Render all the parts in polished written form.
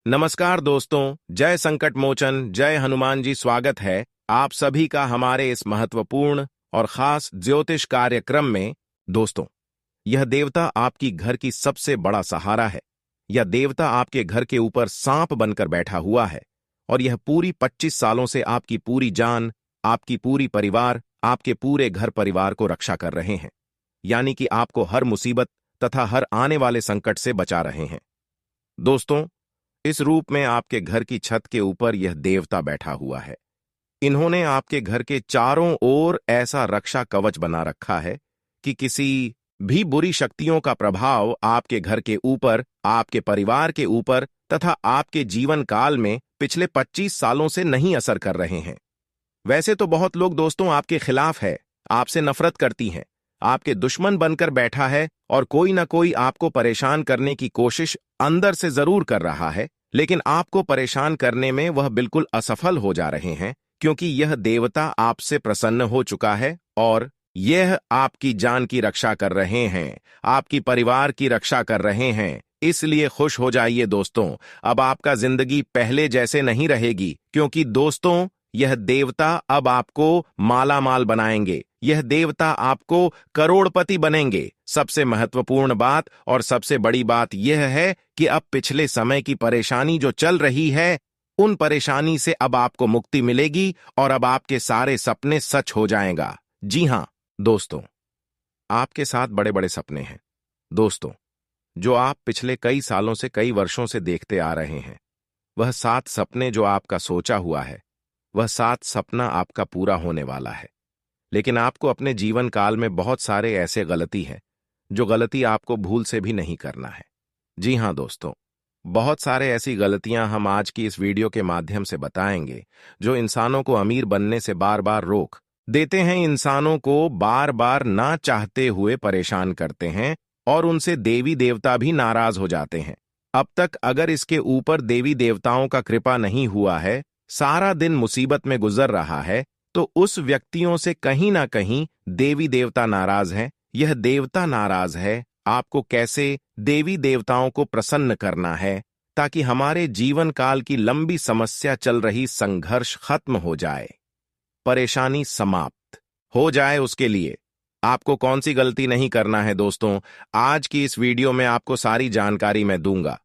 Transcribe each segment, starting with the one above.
नमस्कार दोस्तों, जय संकट मोचन, जय हनुमान जी। स्वागत है आप सभी का हमारे इस महत्वपूर्ण और खास ज्योतिष कार्यक्रम में। दोस्तों, यह देवता आपकी घर की सबसे बड़ा सहारा है। यह देवता आपके घर के ऊपर सांप बनकर बैठा हुआ है और यह पूरी 25 सालों से आपकी पूरी जान, आपकी पूरी परिवार, आपके पूरे घर परिवार को रक्षा कर रहे हैं। यानी कि आपको हर मुसीबत तथा हर आने वाले संकट से बचा रहे हैं। दोस्तों, इस रूप में आपके घर की छत के ऊपर यह देवता बैठा हुआ है। इन्होंने आपके घर के चारों ओर ऐसा रक्षा कवच बना रखा है कि किसी भी बुरी शक्तियों का प्रभाव आपके घर के ऊपर, आपके परिवार के ऊपर तथा आपके जीवन काल में पिछले 25 सालों से नहीं असर कर रहे हैं। वैसे तो बहुत लोग दोस्तों आपके खिलाफ है, आपसे नफरत करती हैं, आपके दुश्मन बनकर बैठा है और कोई ना कोई आपको परेशान करने की कोशिश अंदर से जरूर कर रहा है, लेकिन आपको परेशान करने में वह बिल्कुल असफल हो जा रहे हैं, क्योंकि यह देवता आपसे प्रसन्न हो चुका है और यह आपकी जान की रक्षा कर रहे हैं, आपकी परिवार की रक्षा कर रहे हैं। इसलिए खुश हो जाइए दोस्तों, अब आपका जिंदगी पहले जैसे नहीं रहेगी, क्योंकि दोस्तों यह देवता अब आपको मालामाल बनाएंगे। यह देवता आपको करोड़पति बनेंगे। सबसे महत्वपूर्ण बात और सबसे बड़ी बात यह है कि अब पिछले समय की परेशानी जो चल रही है, उन परेशानी से अब आपको मुक्ति मिलेगी और अब आपके सारे सपने सच हो जाएगा। जी हां दोस्तों, आपके साथ बड़े बड़े सपने हैं दोस्तों, जो आप पिछले कई सालों से, कई वर्षों से देखते आ रहे हैं। वह 7 सपने जो आपका सोचा हुआ है, वह 7 सपना आपका पूरा होने वाला है। लेकिन आपको अपने जीवन काल में बहुत सारे ऐसे गलती हैं जो गलती आपको भूल से भी नहीं करना है। जी हां दोस्तों, बहुत सारे ऐसी गलतियां हम आज की इस वीडियो के माध्यम से बताएंगे, जो इंसानों को अमीर बनने से बार बार रोक देते हैं, इंसानों को बार बार ना चाहते हुए परेशान करते हैं और उनसे देवी देवता भी नाराज हो जाते हैं। अब तक अगर इसके ऊपर देवी देवताओं का कृपा नहीं हुआ है, सारा दिन मुसीबत में गुजर रहा है, तो उस व्यक्तियों से कहीं ना कहीं देवी देवता नाराज हैं। यह देवता नाराज है। आपको कैसे देवी देवताओं को प्रसन्न करना है ताकि हमारे जीवन काल की लंबी समस्या चल रही संघर्ष खत्म हो जाए, परेशानी समाप्त हो जाए। उसके लिए आपको कौन सी गलती नहीं करना है दोस्तों, आज की इस वीडियो में आपको सारी जानकारी मैं दूंगा।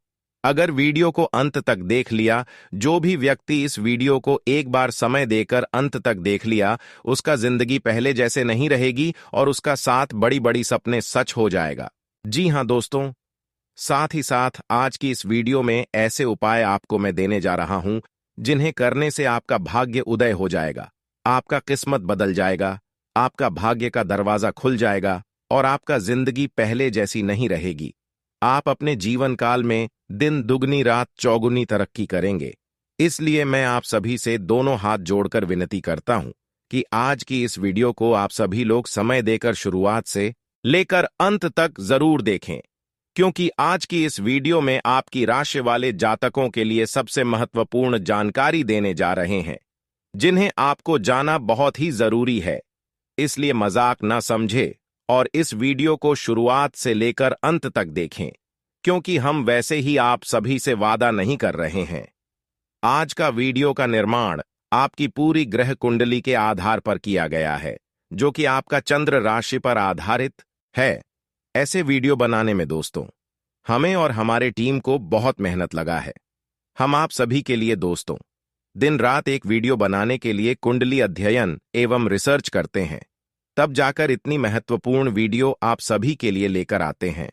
अगर वीडियो को अंत तक देख लिया, जो भी व्यक्ति इस वीडियो को एक बार समय देकर अंत तक देख लिया, उसका जिंदगी पहले जैसे नहीं रहेगी और उसका 7 बड़ी बड़ी सपने सच हो जाएगा। जी हां दोस्तों, साथ ही साथ आज की इस वीडियो में ऐसे उपाय आपको मैं देने जा रहा हूं, जिन्हें करने से आपका भाग्य उदय हो जाएगा, आपका किस्मत बदल जाएगा, आपका भाग्य का दरवाजा खुल जाएगा और आपका जिंदगी पहले जैसी नहीं रहेगी। आप अपने जीवन काल में दिन दुगनी रात चौगुनी तरक्की करेंगे। इसलिए मैं आप सभी से दोनों हाथ जोड़कर विनती करता हूं कि आज की इस वीडियो को आप सभी लोग समय देकर शुरुआत से लेकर अंत तक जरूर देखें, क्योंकि आज की इस वीडियो में आपकी राशि वाले जातकों के लिए सबसे महत्वपूर्ण जानकारी देने जा रहे हैं, जिन्हें आपको जाना बहुत ही जरूरी है। इसलिए मजाक ना समझे और इस वीडियो को शुरुआत से लेकर अंत तक देखें, क्योंकि हम वैसे ही आप सभी से वादा नहीं कर रहे हैं। आज का वीडियो का निर्माण आपकी पूरी ग्रह कुंडली के आधार पर किया गया है, जो कि आपका चंद्र राशि पर आधारित है। ऐसे वीडियो बनाने में दोस्तों हमें और हमारे टीम को बहुत मेहनत लगा है। हम आप सभी के लिए दोस्तों दिन रात एक वीडियो बनाने के लिए कुंडली अध्ययन एवं रिसर्च करते हैं, तब जाकर इतनी महत्वपूर्ण वीडियो आप सभी के लिए लेकर आते हैं।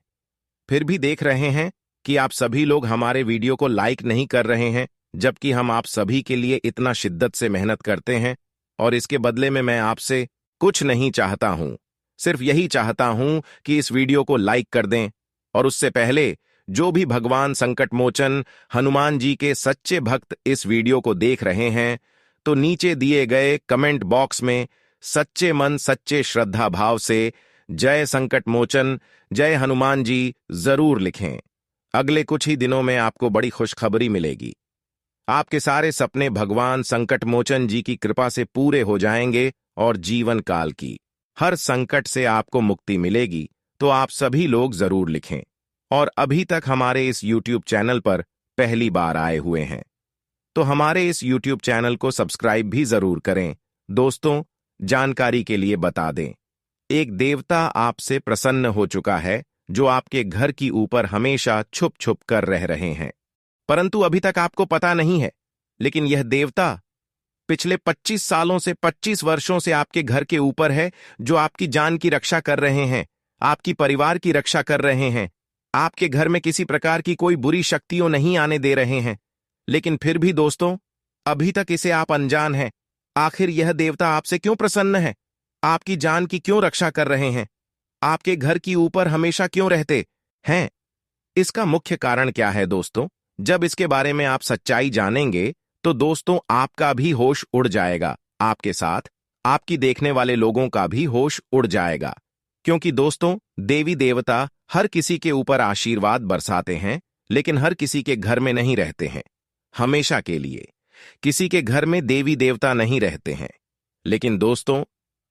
फिर भी देख रहे हैं कि आप सभी लोग हमारे वीडियो को लाइक नहीं कर रहे हैं, जबकि हम आप सभी के लिए इतना शिद्दत से मेहनत करते हैं और इसके बदले में मैं आपसे कुछ नहीं चाहता हूं, सिर्फ यही चाहता हूं कि इस वीडियो को लाइक कर दें। और उससे पहले जो भी भगवान संकट मोचन हनुमान जी के सच्चे भक्त इस वीडियो को देख रहे हैं, तो नीचे दिए गए कमेंट बॉक्स में सच्चे मन सच्चे श्रद्धा भाव से जय संकट मोचन, जय हनुमान जी जरूर लिखें। अगले कुछ ही दिनों में आपको बड़ी खुशखबरी मिलेगी। आपके सारे सपने भगवान संकट मोचन जी की कृपा से पूरे हो जाएंगे और जीवन काल की हर संकट से आपको मुक्ति मिलेगी। तो आप सभी लोग जरूर लिखें और अभी तक हमारे इस YouTube चैनल पर पहली बार आए हुए हैं तो हमारे इस YouTube चैनल को सब्सक्राइब भी जरूर करें। दोस्तों, जानकारी के लिए बता दें, एक देवता आपसे प्रसन्न हो चुका है जो आपके घर की ऊपर हमेशा छुप छुप कर रह रहे हैं, परंतु अभी तक आपको पता नहीं है। लेकिन यह देवता पिछले 25 सालों से 25 वर्षों से आपके घर के ऊपर है, जो आपकी जान की रक्षा कर रहे हैं, आपकी परिवार की रक्षा कर रहे हैं। आपके घर में किसी प्रकार की कोई बुरी शक्तियां नहीं आने दे रहे हैं। लेकिन फिर भी दोस्तों, अभी तक इसे आप अनजान हैं। आखिर यह देवता आपसे क्यों प्रसन्न है? आपकी जान की क्यों रक्षा कर रहे हैं? आपके घर की ऊपर हमेशा क्यों रहते हैं? इसका मुख्य कारण क्या है दोस्तों? जब इसके बारे में आप सच्चाई जानेंगे तो दोस्तों आपका भी होश उड़ जाएगा, आपके साथ आपकी देखने वाले लोगों का भी होश उड़ जाएगा। क्योंकि दोस्तों, देवी देवता हर किसी के ऊपर आशीर्वाद बरसाते हैं, लेकिन हर किसी के घर में नहीं रहते हैं हमेशा के लिए। किसी के घर में देवी देवता नहीं रहते हैं। लेकिन दोस्तों,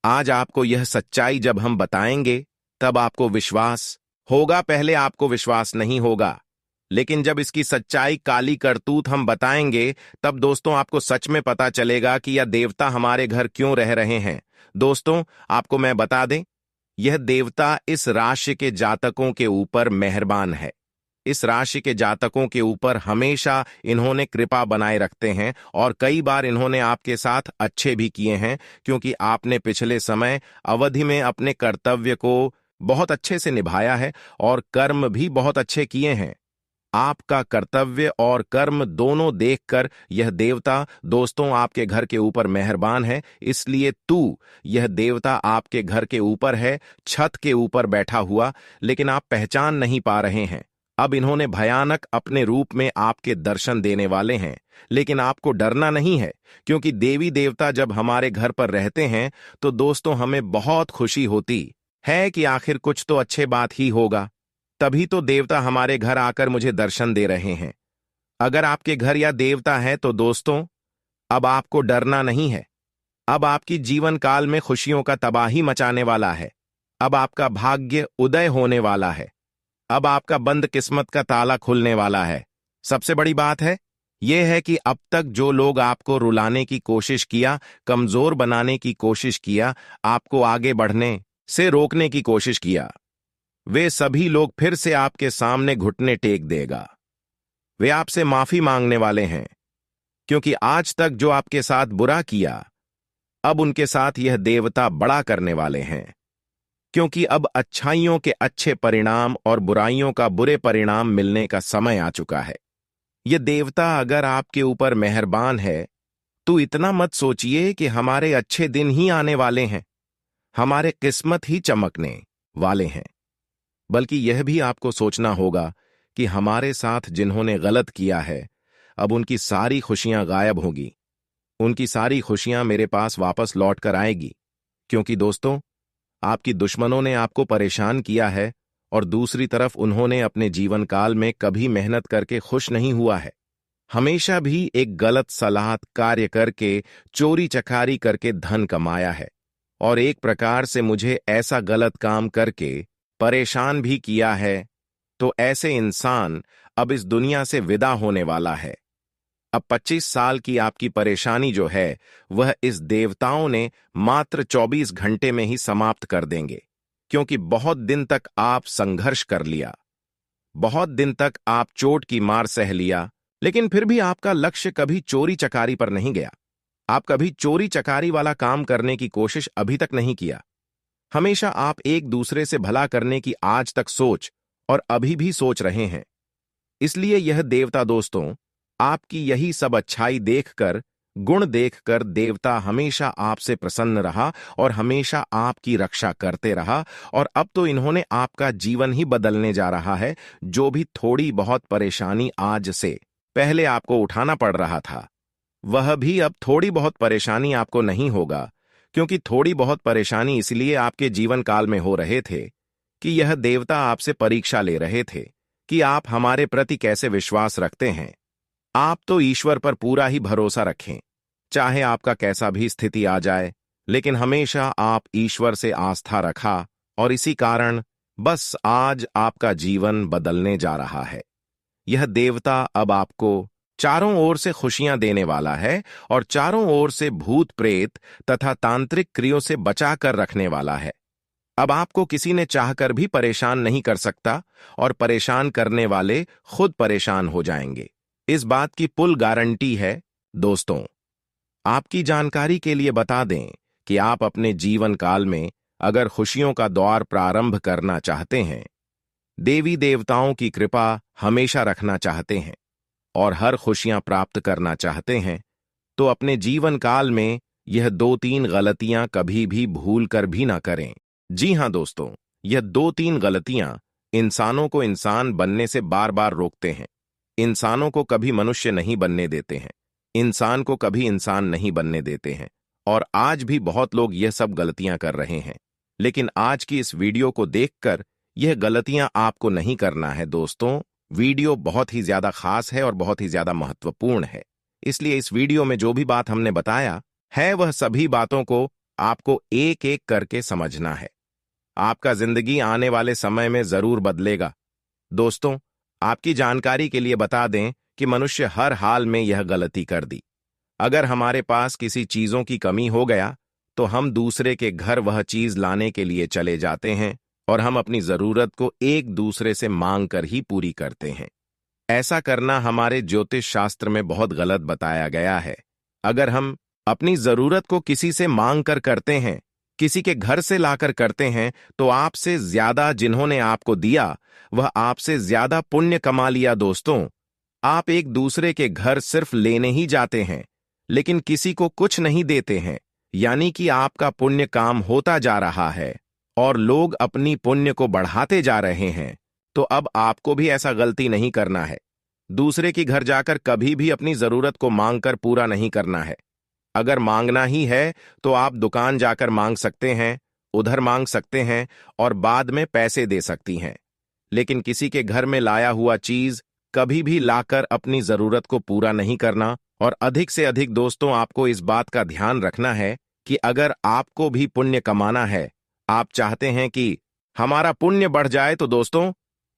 आज आपको यह सच्चाई जब हम बताएंगे तब आपको विश्वास होगा। पहले आपको विश्वास नहीं होगा, लेकिन जब इसकी सच्चाई काली करतूत हम बताएंगे तब दोस्तों आपको सच में पता चलेगा कि यह देवता हमारे घर क्यों रह रहे हैं। दोस्तों, आपको मैं बता दें, यह देवता इस राशि के जातकों के ऊपर मेहरबान है। इस राशि के जातकों के ऊपर हमेशा इन्होंने कृपा बनाए रखते हैं और कई बार इन्होंने आपके साथ अच्छे भी किए हैं, क्योंकि आपने पिछले समय अवधि में अपने कर्तव्य को बहुत अच्छे से निभाया है और कर्म भी बहुत अच्छे किए हैं। आपका कर्तव्य और कर्म दोनों देखकर यह देवता दोस्तों आपके घर के ऊपर मेहरबान है। इसलिए यह देवता आपके घर के ऊपर है, छत के ऊपर बैठा हुआ, लेकिन आप पहचान नहीं पा रहे हैं। अब इन्होंने भयानक अपने रूप में आपके दर्शन देने वाले हैं। लेकिन आपको डरना नहीं है, क्योंकि देवी देवता जब हमारे घर पर रहते हैं तो दोस्तों हमें बहुत खुशी होती है कि आखिर कुछ तो अच्छे बात ही होगा। तभी तो देवता हमारे घर आकर मुझे दर्शन दे रहे हैं। अगर आपके घर या देवता है तो दोस्तों अब आपको डरना नहीं है। अब आपकी जीवन काल में खुशियों का तबाही मचाने वाला है। अब आपका भाग्य उदय होने वाला है। अब आपका बंद किस्मत का ताला खुलने वाला है। सबसे बड़ी बात है यह है कि अब तक जो लोग आपको रुलाने की कोशिश किया, कमजोर बनाने की कोशिश किया, आपको आगे बढ़ने से रोकने की कोशिश किया, वे सभी लोग फिर से आपके सामने घुटने टेक देगा। वे आपसे माफी मांगने वाले हैं, क्योंकि आज तक जो आपके साथ बुरा किया, अब उनके साथ यह देवता बड़ा करने वाले हैं। क्योंकि अब अच्छाइयों के अच्छे परिणाम और बुराइयों का बुरे परिणाम मिलने का समय आ चुका है। यह देवता अगर आपके ऊपर मेहरबान है तो इतना मत सोचिए कि हमारे अच्छे दिन ही आने वाले हैं, हमारे किस्मत ही चमकने वाले हैं। बल्कि यह भी आपको सोचना होगा कि हमारे साथ जिन्होंने गलत किया है, अब उनकी सारी खुशियां गायब होगी। उनकी सारी खुशियां मेरे पास वापस लौट कर आएगी। क्योंकि दोस्तों, आपकी दुश्मनों ने आपको परेशान किया है और दूसरी तरफ उन्होंने अपने जीवन काल में कभी मेहनत करके खुश नहीं हुआ है। हमेशा भी एक गलत सलाहत कार्य करके, चोरी चकारी करके धन कमाया है और एक प्रकार से मुझे ऐसा गलत काम करके परेशान भी किया है। तो ऐसे इंसान अब इस दुनिया से विदा होने वाला है। अब 25 साल की आपकी परेशानी जो है वह इस देवताओं ने मात्र 24 घंटे में ही समाप्त कर देंगे। क्योंकि बहुत दिन तक आप संघर्ष कर लिया, बहुत दिन तक आप चोट की मार सह लिया, लेकिन फिर भी आपका लक्ष्य कभी चोरी चकारी पर नहीं गया। आप कभी चोरी चकारी वाला काम करने की कोशिश अभी तक नहीं किया। हमेशा आप एक दूसरे से भला करने की आज तक सोच और अभी भी सोच रहे हैं। इसलिए यह देवता दोस्तों आपकी यही सब अच्छाई देखकर, गुण देखकर देवता हमेशा आपसे प्रसन्न रहा और हमेशा आपकी रक्षा करते रहा। और अब तो इन्होंने आपका जीवन ही बदलने जा रहा है। जो भी थोड़ी बहुत परेशानी आज से पहले आपको उठाना पड़ रहा था, वह भी अब थोड़ी बहुत परेशानी आपको नहीं होगा। क्योंकि थोड़ी बहुत परेशानी इसलिए आपके जीवन काल में हो रहे थे कि यह देवता आपसे परीक्षा ले रहे थे कि आप हमारे प्रति कैसे विश्वास रखते हैं। आप तो ईश्वर पर पूरा ही भरोसा रखें, चाहे आपका कैसा भी स्थिति आ जाए, लेकिन हमेशा आप ईश्वर से आस्था रखा और इसी कारण बस आज आपका जीवन बदलने जा रहा है। यह देवता अब आपको चारों ओर से खुशियां देने वाला है और चारों ओर से भूत प्रेत तथा तांत्रिक क्रियों से बचा कर रखने वाला है। अब आपको किसी ने चाहकर भी परेशान नहीं कर सकता और परेशान करने वाले खुद परेशान हो जाएंगे। इस बात की पुल गारंटी है। दोस्तों, आपकी जानकारी के लिए बता दें कि आप अपने जीवन काल में अगर खुशियों का दौर प्रारंभ करना चाहते हैं, देवी देवताओं की कृपा हमेशा रखना चाहते हैं और हर खुशियां प्राप्त करना चाहते हैं, तो अपने जीवन काल में यह 2-3 गलतियां कभी भी भूल कर भी ना करें। जी हां दोस्तों, यह 2-3 गलतियां इंसानों को इंसान बनने से बार बार रोकते हैं, इंसानों को कभी मनुष्य नहीं बनने देते हैं, इंसान को कभी इंसान नहीं बनने देते हैं। और आज भी बहुत लोग यह सब गलतियां कर रहे हैं। लेकिन आज की इस वीडियो को देखकर यह गलतियां आपको नहीं करना है। दोस्तों, वीडियो बहुत ही ज्यादा खास है और बहुत ही ज्यादा महत्वपूर्ण है, इसलिए इस वीडियो में जो भी बात हमने बताया है वह सभी बातों को आपको एक एक करके समझना है। आपका जिंदगी आने वाले समय में जरूर बदलेगा। दोस्तों, आपकी जानकारी के लिए बता दें कि मनुष्य हर हाल में यह गलती कर दी। अगर हमारे पास किसी चीजों की कमी हो गया तो हम दूसरे के घर वह चीज लाने के लिए चले जाते हैं और हम अपनी जरूरत को एक दूसरे से मांग कर ही पूरी करते हैं। ऐसा करना हमारे ज्योतिष शास्त्र में बहुत गलत बताया गया है। अगर हम अपनी जरूरत को किसी से मांग कर करते हैं, किसी के घर से लाकर करते हैं, तो आपसे ज्यादा जिन्होंने आपको दिया वह आपसे ज्यादा पुण्य कमा लिया। दोस्तों, आप एक दूसरे के घर सिर्फ लेने ही जाते हैं लेकिन किसी को कुछ नहीं देते हैं, यानी कि आपका पुण्य काम होता जा रहा है और लोग अपनी पुण्य को बढ़ाते जा रहे हैं। तो अब आपको भी ऐसा गलती नहीं करना है। दूसरे की घर जाकर कभी भी अपनी जरूरत को मांगकर पूरा नहीं करना है। अगर मांगना ही है तो आप दुकान जाकर मांग सकते हैं, उधर मांग सकते हैं और बाद में पैसे दे सकती हैं, लेकिन किसी के घर में लाया हुआ चीज कभी भी लाकर अपनी जरूरत को पूरा नहीं करना। और अधिक से अधिक दोस्तों, आपको इस बात का ध्यान रखना है कि अगर आपको भी पुण्य कमाना है, आप चाहते हैं कि हमारा पुण्य बढ़ जाए, तो दोस्तों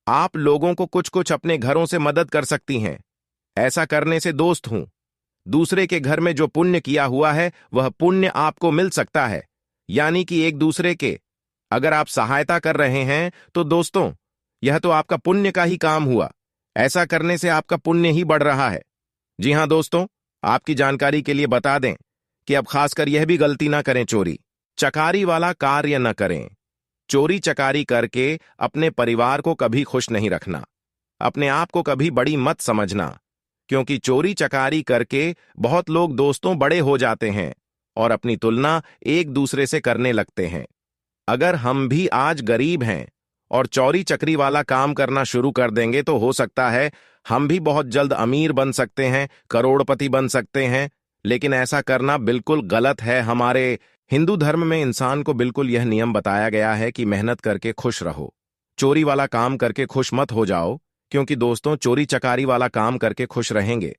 आप लोगों को कुछ कुछ अपने घरों से मदद कर सकती हैं। ऐसा करने से दोस्त हूं, दूसरे के घर में जो पुण्य किया हुआ है वह पुण्य आपको मिल सकता है। यानी कि एक दूसरे के अगर आप सहायता कर रहे हैं तो दोस्तों यह तो आपका पुण्य का ही काम हुआ। ऐसा करने से आपका पुण्य ही बढ़ रहा है। जी हां दोस्तों, आपकी जानकारी के लिए बता दें कि अब खासकर यह भी गलती ना करें, चोरी चकारी वाला कार्य न करें। चोरी चकारी करके अपने परिवार को कभी खुश नहीं रखना, अपने आप को कभी बड़ी मत समझना, क्योंकि चोरी चकारी करके बहुत लोग दोस्तों बड़े हो जाते हैं और अपनी तुलना एक दूसरे से करने लगते हैं। अगर हम भी आज गरीब हैं और चोरी चकरी वाला काम करना शुरू कर देंगे तो हो सकता है हम भी बहुत जल्द अमीर बन सकते हैं, करोड़पति बन सकते हैं। लेकिन ऐसा करना बिल्कुल गलत है। हमारे हिंदू धर्म में इंसान को बिल्कुल यह नियम बताया गया है कि मेहनत करके खुश रहो, चोरी वाला काम करके खुश मत हो जाओ, क्योंकि दोस्तों चोरी चकारी वाला काम करके खुश रहेंगे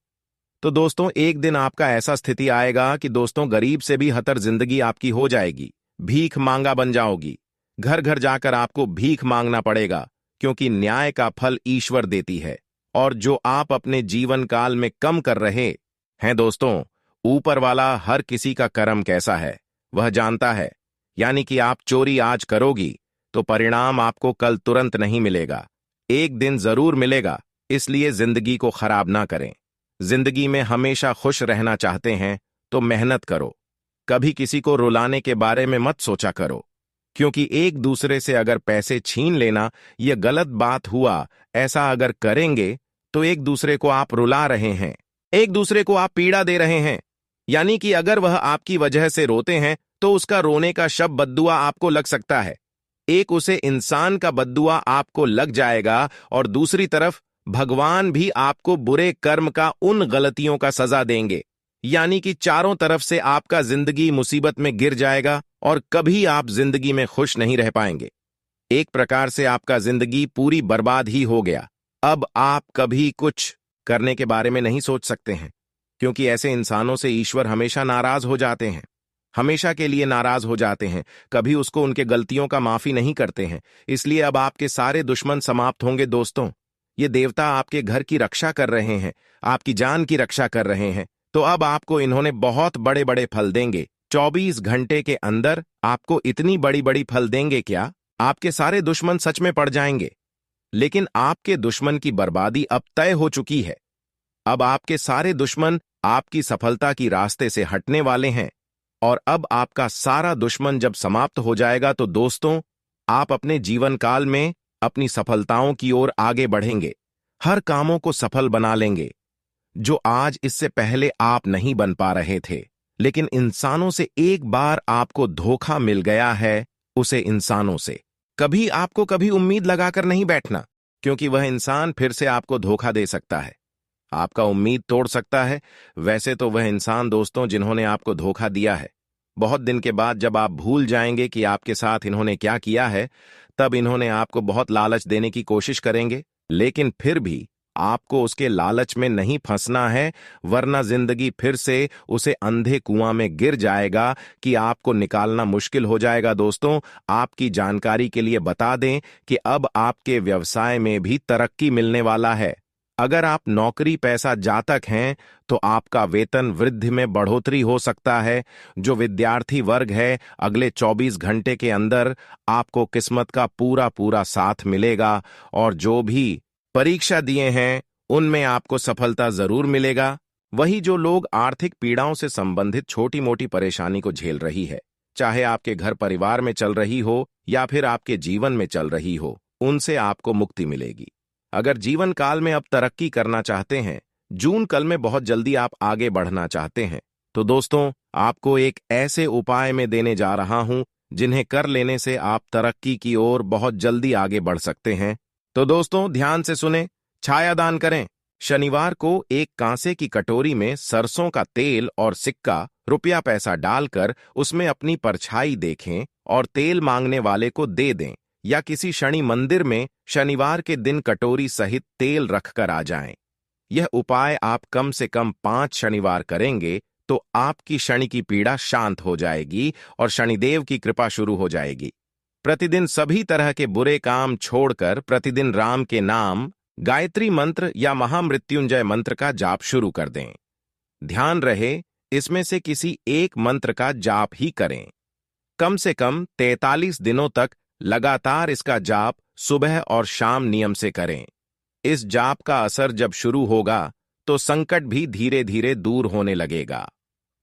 तो दोस्तों एक दिन आपका ऐसा स्थिति आएगा कि दोस्तों गरीब से भी हतर जिंदगी आपकी हो जाएगी, भीख मांगा बन जाओगी। घर घर जाकर आपको भीख मांगना पड़ेगा, क्योंकि न्याय का फल ईश्वर देती है। और जो आप अपने जीवन काल में कम कर रहे हैं दोस्तों, ऊपर वाला हर किसी का कर्म कैसा है वह जानता है। यानी कि आप चोरी आज करोगी तो परिणाम आपको कल तुरंत नहीं मिलेगा, एक दिन जरूर मिलेगा। इसलिए जिंदगी को खराब ना करें। जिंदगी में हमेशा खुश रहना चाहते हैं तो मेहनत करो, कभी किसी को रुलाने के बारे में मत सोचा करो, क्योंकि एक दूसरे से अगर पैसे छीन लेना यह गलत बात हुआ। ऐसा अगर करेंगे तो एक दूसरे को आप रुला रहे हैं, एक दूसरे को आप पीड़ा दे रहे हैं। यानी कि अगर वह आपकी वजह से रोते हैं तो उसका रोने का शब्द बद्दुआ आपको लग सकता है, एक उसे इंसान का बद्दुआ आपको लग जाएगा और दूसरी तरफ भगवान भी आपको बुरे कर्म का उन गलतियों का सजा देंगे। यानी कि चारों तरफ से आपका जिंदगी मुसीबत में गिर जाएगा और कभी आप जिंदगी में खुश नहीं रह पाएंगे। एक प्रकार से आपका जिंदगी पूरी बर्बाद ही हो गया। अब आप कभी कुछ करने के बारे में नहीं सोच सकते हैं, क्योंकि ऐसे इंसानों से ईश्वर हमेशा नाराज हो जाते हैं, हमेशा के लिए नाराज हो जाते हैं, कभी उसको उनके गलतियों का माफी नहीं करते हैं। इसलिए अब आपके सारे दुश्मन समाप्त होंगे दोस्तों। ये देवता आपके घर की रक्षा कर रहे हैं, आपकी जान की रक्षा कर रहे हैं। तो अब आपको इन्होंने बहुत बड़े बड़े फल देंगे। 24 घंटे के अंदर आपको इतनी बड़ी बड़ी फल देंगे क्या? आपके सारे दुश्मन सच में पड़ जाएंगे। लेकिन आपके दुश्मन की बर्बादी अब तय हो चुकी है। अब आपके सारे दुश्मन आपकी सफलता की रास्ते से हटने वाले हैं। और अब आपका सारा दुश्मन जब समाप्त हो जाएगा तो दोस्तों, आप अपने जीवन काल में अपनी सफलताओं की ओर आगे बढ़ेंगे। हर कामों को सफल बना लेंगे जो आज इससे पहले आप नहीं बन पा रहे थे। लेकिन इंसानों से एक बार आपको धोखा मिल गया है, उसे इंसानों से कभी उम्मीद लगाकर नहीं बैठना, क्योंकि वह इंसान फिर से आपको धोखा दे सकता है, आपका उम्मीद तोड़ सकता है। वैसे तो वह इंसान दोस्तों जिन्होंने आपको धोखा दिया है, बहुत दिन के बाद जब आप भूल जाएंगे कि आपके साथ इन्होंने क्या किया है, तब इन्होंने आपको बहुत लालच देने की कोशिश करेंगे। लेकिन फिर भी आपको उसके लालच में नहीं फंसना है, वरना जिंदगी फिर से उसे अंधे कुआं में गिर जाएगा कि आपको निकालना मुश्किल हो जाएगा। दोस्तों, आपकी जानकारी के लिए बता दें कि अब आपके व्यवसाय में भी तरक्की मिलने वाला है। अगर आप नौकरी पैसा जातक हैं तो आपका वेतन वृद्धि में बढ़ोतरी हो सकता है। जो विद्यार्थी वर्ग है, अगले 24 घंटे के अंदर आपको किस्मत का पूरा पूरा साथ मिलेगा और जो भी परीक्षा दिए हैं उनमें आपको सफलता जरूर मिलेगा। वही जो लोग आर्थिक पीड़ाओं से संबंधित छोटी मोटी परेशानी को झेल रही है, चाहे आपके घर परिवार में चल रही हो या फिर आपके जीवन में चल रही हो, उनसे आपको मुक्ति मिलेगी। अगर जीवन काल में अब तरक्की करना चाहते हैं, जून कल में बहुत जल्दी आप आगे बढ़ना चाहते हैं, तो दोस्तों आपको एक ऐसे उपाय में देने जा रहा हूं जिन्हें कर लेने से आप तरक्की की ओर बहुत जल्दी आगे बढ़ सकते हैं। तो दोस्तों ध्यान से सुने, छायादान करें। शनिवार को एक कांसे की कटोरी में सरसों का तेल और सिक्का रुपया पैसा डालकर उसमें अपनी परछाई देखें और तेल मांगने वाले को दे दें, या किसी शनि मंदिर में शनिवार के दिन कटोरी सहित तेल रखकर आ जाएं। यह उपाय आप कम से कम 5 शनिवार करेंगे तो आपकी शनि की पीड़ा शांत हो जाएगी और शनिदेव की कृपा शुरू हो जाएगी। प्रतिदिन सभी तरह के बुरे काम छोड़कर प्रतिदिन राम के नाम, गायत्री मंत्र या महामृत्युंजय मंत्र का जाप शुरू कर दें। ध्यान रहे, इसमें से किसी एक मंत्र का जाप ही करें। कम से कम 43 दिनों तक लगातार इसका जाप सुबह और शाम नियम से करें। इस जाप का असर जब शुरू होगा तो संकट भी धीरे धीरे दूर होने लगेगा।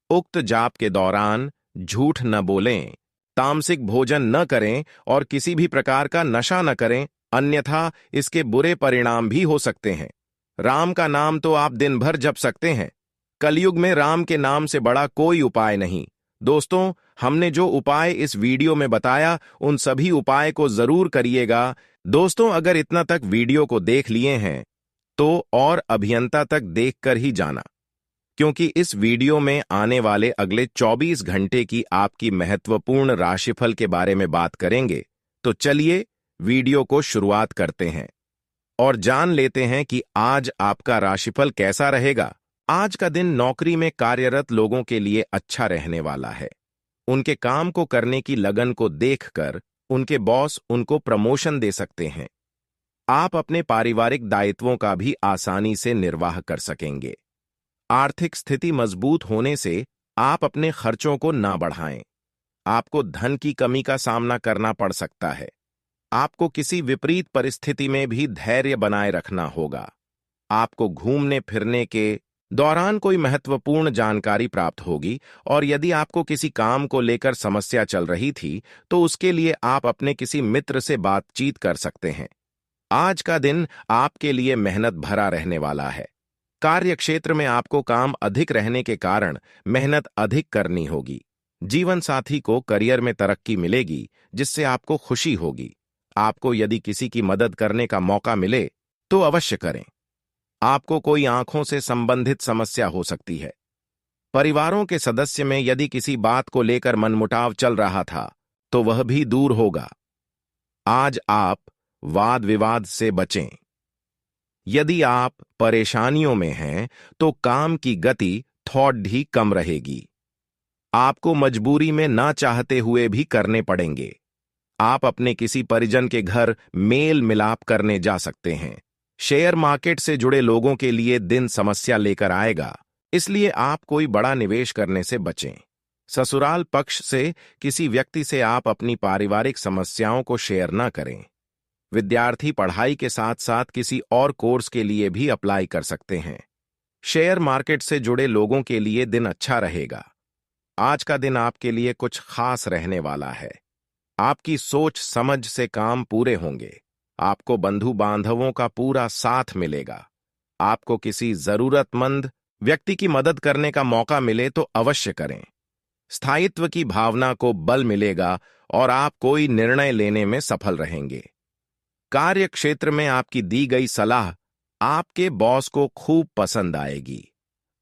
उक्त जाप के दौरान झूठ न बोलें, तामसिक भोजन न करें और किसी भी प्रकार का नशा न करें, अन्यथा इसके बुरे परिणाम भी हो सकते हैं। राम का नाम तो आप दिन भर जप सकते हैं। कलयुग में राम के नाम से बड़ा कोई उपाय नहीं। दोस्तों, हमने जो उपाय इस वीडियो में बताया उन सभी उपाय को जरूर करिएगा। दोस्तों, अगर इतना तक वीडियो को देख लिए हैं तो और अभियंता तक देखकर ही जाना, क्योंकि इस वीडियो में आने वाले अगले 24 घंटे की आपकी महत्वपूर्ण राशिफल के बारे में बात करेंगे। तो चलिए वीडियो को शुरुआत करते हैं और जान लेते हैं कि आज आपका राशिफल कैसा रहेगा। आज का दिन नौकरी में कार्यरत लोगों के लिए अच्छा रहने वाला है। उनके काम को करने की लगन को देखकर उनके बॉस उनको प्रमोशन दे सकते हैं। आप अपने पारिवारिक दायित्वों का भी आसानी से निर्वाह कर सकेंगे। आर्थिक स्थिति मजबूत होने से आप अपने खर्चों को ना बढ़ाएं। आपको धन की कमी का सामना करना पड़ सकता है। आपको किसी विपरीत परिस्थिति में भी धैर्य बनाए रखना होगा। आपको घूमने फिरने के दौरान कोई महत्वपूर्ण जानकारी प्राप्त होगी और यदि आपको किसी काम को लेकर समस्या चल रही थी तो उसके लिए आप अपने किसी मित्र से बातचीत कर सकते हैं। आज का दिन आपके लिए मेहनत भरा रहने वाला है। कार्य क्षेत्र में आपको काम अधिक रहने के कारण मेहनत अधिक करनी होगी। जीवन साथी को करियर में तरक्की मिलेगी जिससे आपको खुशी होगी। आपको यदि किसी की मदद करने का मौका मिले तो अवश्य करें। आपको कोई आंखों से संबंधित समस्या हो सकती है। परिवारों के सदस्य में यदि किसी बात को लेकर मनमुटाव चल रहा था तो वह भी दूर होगा। आज आप वाद विवाद से बचें। यदि आप परेशानियों में हैं तो काम की गति थोड़ी कम रहेगी। आपको मजबूरी में ना चाहते हुए भी करने पड़ेंगे। आप अपने किसी परिजन के घर मेल मिलाप करने जा सकते हैं। शेयर मार्केट से जुड़े लोगों के लिए दिन समस्या लेकर आएगा, इसलिए आप कोई बड़ा निवेश करने से बचें। ससुराल पक्ष से किसी व्यक्ति से आप अपनी पारिवारिक समस्याओं को शेयर न करें। विद्यार्थी पढ़ाई के साथ साथ किसी और कोर्स के लिए भी अप्लाई कर सकते हैं। शेयर मार्केट से जुड़े लोगों के लिए दिन अच्छा रहेगा। आज का दिन आपके लिए कुछ खास रहने वाला है। आपकी सोच समझ से काम पूरे होंगे। आपको बंधु बांधवों का पूरा साथ मिलेगा। आपको किसी जरूरतमंद व्यक्ति की मदद करने का मौका मिले तो अवश्य करें। स्थायित्व की भावना को बल मिलेगा और आप कोई निर्णय लेने में सफल रहेंगे। कार्य क्षेत्र में आपकी दी गई सलाह आपके बॉस को खूब पसंद आएगी।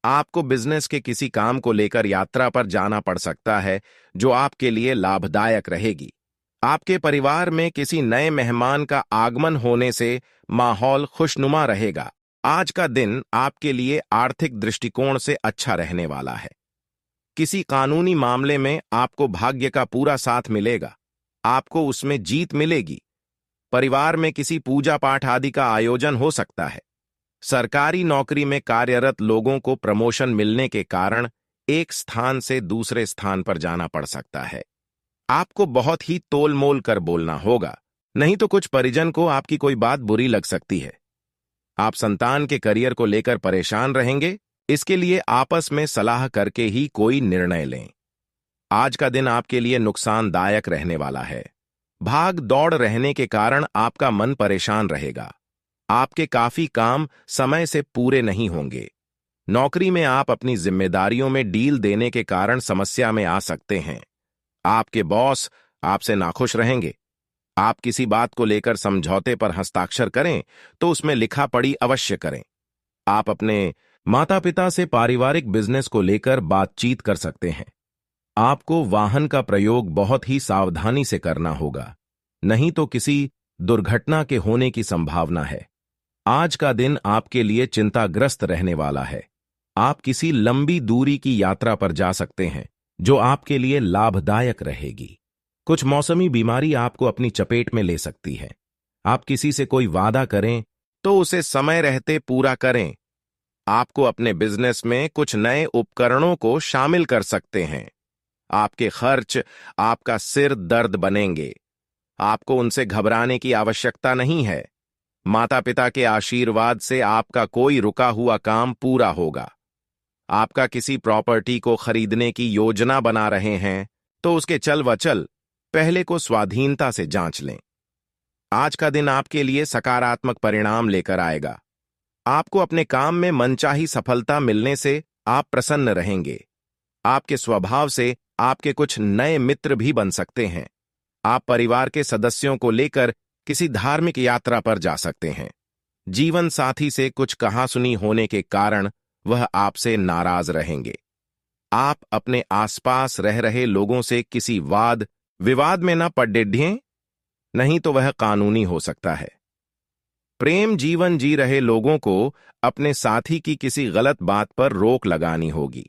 आपको बिजनेस के किसी काम को लेकर यात्रा पर जाना पड़ सकता है, जो आपके लिए लाभदायक रहेगी। आपके परिवार में किसी नए मेहमान का आगमन होने से माहौल खुशनुमा रहेगा। आज का दिन आपके लिए आर्थिक दृष्टिकोण से अच्छा रहने वाला है। किसी कानूनी मामले में आपको भाग्य का पूरा साथ मिलेगा। आपको उसमें जीत मिलेगी। परिवार में किसी पूजा पाठ आदि का आयोजन हो सकता है। सरकारी नौकरी में कार्यरत लोगों को प्रमोशन मिलने के कारण एक स्थान से दूसरे स्थान पर जाना पड़ सकता है। आपको बहुत ही तोल मोल कर बोलना होगा, नहीं तो कुछ परिजन को आपकी कोई बात बुरी लग सकती है। आप संतान के करियर को लेकर परेशान रहेंगे, इसके लिए आपस में सलाह करके ही कोई निर्णय लें। आज का दिन आपके लिए नुकसानदायक रहने वाला है। भाग दौड़ रहने के कारण आपका मन परेशान रहेगा। आपके काफी काम समय से पूरे नहीं होंगे। नौकरी में आप अपनी जिम्मेदारियों में डील देने के कारण समस्या में आ सकते हैं। आपके बॉस आपसे नाखुश रहेंगे। आप किसी बात को लेकर समझौते पर हस्ताक्षर करें तो उसमें लिखा पढ़ी अवश्य करें। आप अपने माता पिता से पारिवारिक बिजनेस को लेकर बातचीत कर सकते हैं। आपको वाहन का प्रयोग बहुत ही सावधानी से करना होगा, नहीं तो किसी दुर्घटना के होने की संभावना है। आज का दिन आपके लिए चिंताग्रस्त रहने वाला है। आप किसी लंबी दूरी की यात्रा पर जा सकते हैं, जो आपके लिए लाभदायक रहेगी। कुछ मौसमी बीमारी आपको अपनी चपेट में ले सकती है। आप किसी से कोई वादा करें तो उसे समय रहते पूरा करें। आपको अपने बिजनेस में कुछ नए उपकरणों को शामिल कर सकते हैं। आपके खर्च आपका सिर दर्द बनेंगे। आपको उनसे घबराने की आवश्यकता नहीं है। माता पिता के आशीर्वाद से आपका कोई रुका हुआ काम पूरा होगा। आपका किसी प्रॉपर्टी को खरीदने की योजना बना रहे हैं तो उसके चल वचल पहले को स्वाधीनता से जांच लें। आज का दिन आपके लिए सकारात्मक परिणाम लेकर आएगा। आपको अपने काम में मनचाही सफलता मिलने से आप प्रसन्न रहेंगे। आपके स्वभाव से आपके कुछ नए मित्र भी बन सकते हैं। आप परिवार के सदस्यों को लेकर किसी धार्मिक यात्रा पर जा सकते हैं। जीवन साथी से कुछ कहासुनी होने के कारण वह आपसे नाराज रहेंगे। आप अपने आसपास रह रहे लोगों से किसी वाद विवाद में न पड़ें, नहीं तो वह कानूनी हो सकता है। प्रेम जीवन जी रहे लोगों को अपने साथी की किसी गलत बात पर रोक लगानी होगी।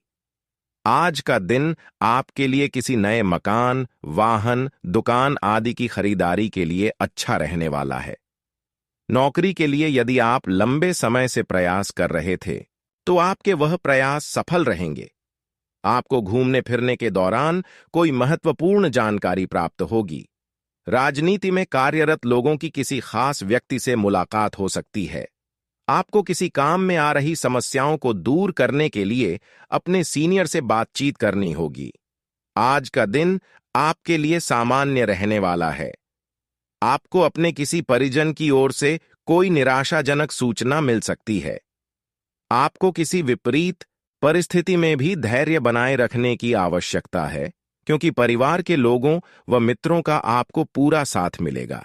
आज का दिन आपके लिए किसी नए मकान, वाहन, दुकान आदि की खरीदारी के लिए अच्छा रहने वाला है। नौकरी के लिए यदि आप लंबे समय से प्रयास कर रहे थे तो आपके वह प्रयास सफल रहेंगे। आपको घूमने फिरने के दौरान कोई महत्वपूर्ण जानकारी प्राप्त होगी। राजनीति में कार्यरत लोगों की किसी खास व्यक्ति से मुलाकात हो सकती है। आपको किसी काम में आ रही समस्याओं को दूर करने के लिए अपने सीनियर से बातचीत करनी होगी। आज का दिन आपके लिए सामान्य रहने वाला है। आपको अपने किसी परिजन की ओर से कोई निराशाजनक सूचना मिल सकती है। आपको किसी विपरीत परिस्थिति में भी धैर्य बनाए रखने की आवश्यकता है, क्योंकि परिवार के लोगों व मित्रों का आपको पूरा साथ मिलेगा।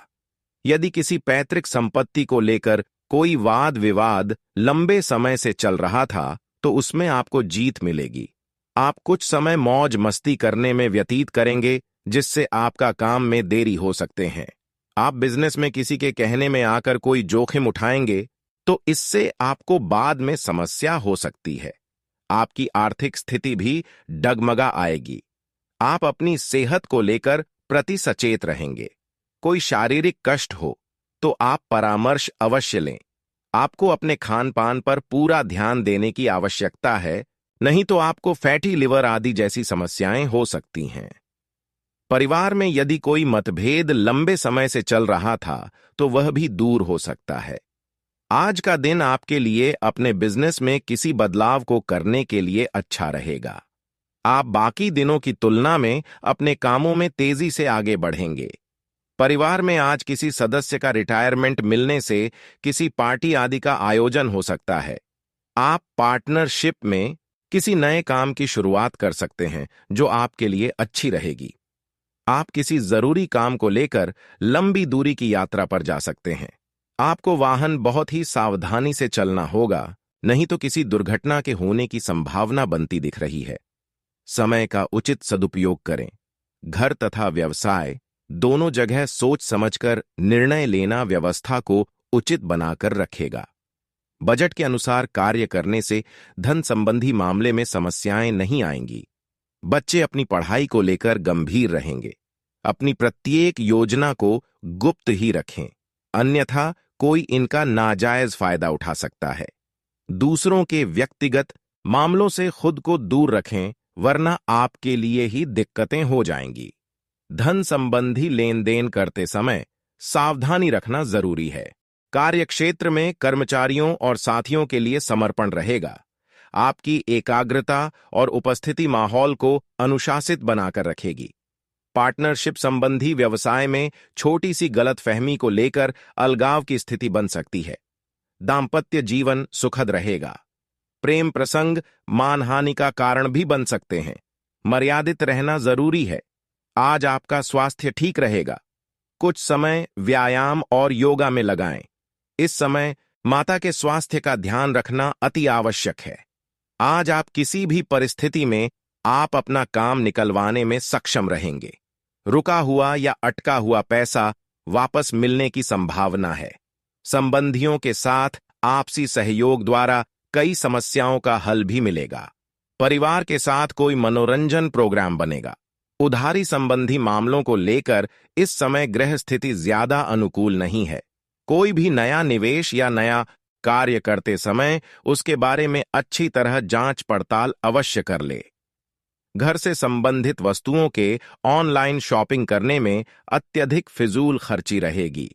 यदि किसी पैतृक संपत्ति को लेकर कोई वाद विवाद लंबे समय से चल रहा था तो उसमें आपको जीत मिलेगी। आप कुछ समय मौज मस्ती करने में व्यतीत करेंगे, जिससे आपका काम में देरी हो सकते हैं। आप बिजनेस में किसी के कहने में आकर कोई जोखिम उठाएंगे तो इससे आपको बाद में समस्या हो सकती है। आपकी आर्थिक स्थिति भी डगमगा आएगी। आप अपनी सेहत को लेकर प्रति सचेत रहेंगे। कोई शारीरिक कष्ट हो तो आप परामर्श अवश्य लें। आपको अपने खान पान पर पूरा ध्यान देने की आवश्यकता है, नहीं तो आपको फैटी लिवर आदि जैसी समस्याएं हो सकती हैं। परिवार में यदि कोई मतभेद लंबे समय से चल रहा था, तो वह भी दूर हो सकता है। आज का दिन आपके लिए अपने बिजनेस में किसी बदलाव को करने के लिए अच्छा रहेगा। आप बाकी दिनों की तुलना में अपने कामों में तेजी से आगे बढ़ेंगे। परिवार में आज किसी सदस्य का रिटायरमेंट मिलने से किसी पार्टी आदि का आयोजन हो सकता है। आप पार्टनरशिप में किसी नए काम की शुरुआत कर सकते हैं, जो आपके लिए अच्छी रहेगी। आप किसी जरूरी काम को लेकर लंबी दूरी की यात्रा पर जा सकते हैं। आपको वाहन बहुत ही सावधानी से चलना होगा, नहीं तो किसी दुर्घटना के होने की संभावना बनती दिख रही है। समय का उचित सदुपयोग करें। घर तथा व्यवसाय दोनों जगह सोच समझकर निर्णय लेना व्यवस्था को उचित बनाकर रखेगा। बजट के अनुसार कार्य करने से धन संबंधी मामले में समस्याएं नहीं आएंगी। बच्चे अपनी पढ़ाई को लेकर गंभीर रहेंगे। अपनी प्रत्येक योजना को गुप्त ही रखें, अन्यथा कोई इनका नाजायज फायदा उठा सकता है। दूसरों के व्यक्तिगत मामलों से खुद को दूर रखें, वरना आपके लिए ही दिक्कतें हो जाएंगी। धन संबंधी लेन देन करते समय सावधानी रखना जरूरी है। कार्यक्षेत्र में कर्मचारियों और साथियों के लिए समर्पण रहेगा। आपकी एकाग्रता और उपस्थिति माहौल को अनुशासित बनाकर रखेगी। पार्टनरशिप संबंधी व्यवसाय में छोटी सी गलतफहमी को लेकर अलगाव की स्थिति बन सकती है। दांपत्य जीवन सुखद रहेगा। प्रेम प्रसंग मानहानि का कारण भी बन सकते हैं। मर्यादित रहना जरूरी है। आज आपका स्वास्थ्य ठीक रहेगा। कुछ समय व्यायाम और योगा में लगाएं। इस समय माता के स्वास्थ्य का ध्यान रखना अति आवश्यक है। आज आप किसी भी परिस्थिति में आप अपना काम निकलवाने में सक्षम रहेंगे। रुका हुआ या अटका हुआ पैसा वापस मिलने की संभावना है। संबंधियों के साथ आपसी सहयोग द्वारा कई समस्याओं का हल भी मिलेगा। परिवार के साथ कोई मनोरंजन प्रोग्राम बनेगा। उधारी संबंधी मामलों को लेकर इस समय ग्रह स्थिति ज्यादा अनुकूल नहीं है। कोई भी नया निवेश या नया कार्य करते समय उसके बारे में अच्छी तरह जांच पड़ताल अवश्य कर ले। घर से संबंधित वस्तुओं के ऑनलाइन शॉपिंग करने में अत्यधिक फिजूल खर्ची रहेगी।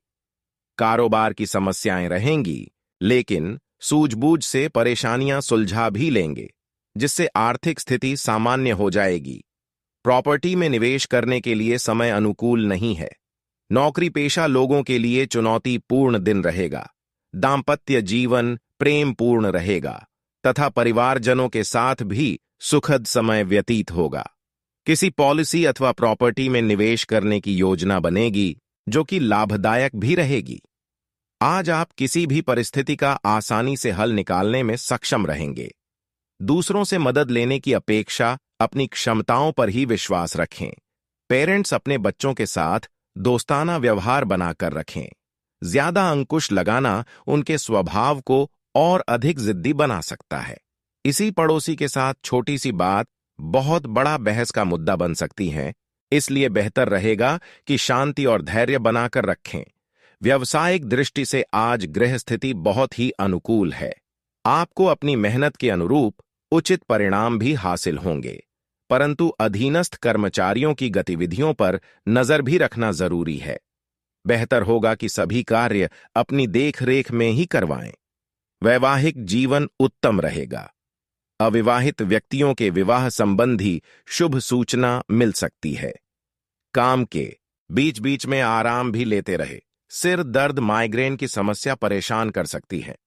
कारोबार की समस्याएं रहेंगी, लेकिन सूझबूझ से परेशानियां सुलझा भी लेंगे, जिससे आर्थिक स्थिति सामान्य हो जाएगी। प्रॉपर्टी में निवेश करने के लिए समय अनुकूल नहीं है। नौकरी पेशा लोगों के लिए चुनौतीपूर्ण दिन रहेगा। दांपत्य जीवन प्रेमपूर्ण रहेगा तथा परिवारजनों के साथ भी सुखद समय व्यतीत होगा। किसी पॉलिसी अथवा प्रॉपर्टी में निवेश करने की योजना बनेगी, जो कि लाभदायक भी रहेगी। आज आप किसी भी परिस्थिति का आसानी से हल निकालने में सक्षम रहेंगे। दूसरों से मदद लेने की अपेक्षा अपनी क्षमताओं पर ही विश्वास रखें। पेरेंट्स अपने बच्चों के साथ दोस्ताना व्यवहार बनाकर रखें। ज्यादा अंकुश लगाना उनके स्वभाव को और अधिक जिद्दी बना सकता है। इसी पड़ोसी के साथ छोटी सी बात बहुत बड़ा बहस का मुद्दा बन सकती है, इसलिए बेहतर रहेगा कि शांति और धैर्य बनाकर रखें। व्यावसायिक दृष्टि से आज ग्रह स्थिति बहुत ही अनुकूल है। आपको अपनी मेहनत के अनुरूप उचित परिणाम भी हासिल होंगे, परंतु अधीनस्थ कर्मचारियों की गतिविधियों पर नजर भी रखना जरूरी है। बेहतर होगा कि सभी कार्य अपनी देखरेख में ही करवाएं। वैवाहिक जीवन उत्तम रहेगा। अविवाहित व्यक्तियों के विवाह संबंधी शुभ सूचना मिल सकती है। काम के बीच बीच में आराम भी लेते रहे। सिर दर्द माइग्रेन की समस्या परेशान कर सकती है।